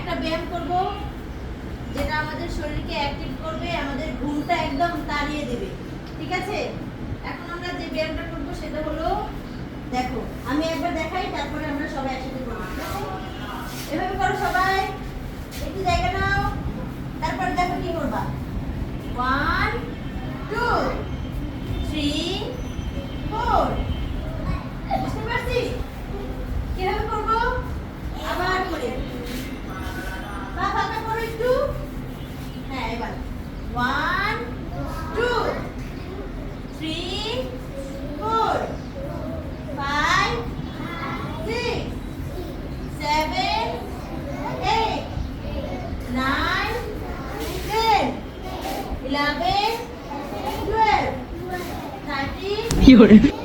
একটা ব্যায়াম করব যেটা আমাদের শরীরকে অ্যাক্টিভ করবে, আমাদের ঘুমটা একদম তাড়িয়ে দেবে। ঠিক আছে? এখন আমরা যে ব্যায়ামটা করব সেটা হলো, দেখো আমি একবার দেখাই, তারপরে আমরা সবাই একসাথে করব। এভাবে করো সবাই, একটু জায়গা নাও, তারপর দেখো কি করবা। 1 2 3 4। বুঝতে পারছি কিভাবে করবো? আবার করে পা ফাঁকা করো একটু। হ্যাঁ, এবার 1 2 3 4 5 6 7 8 9 10 11 12 13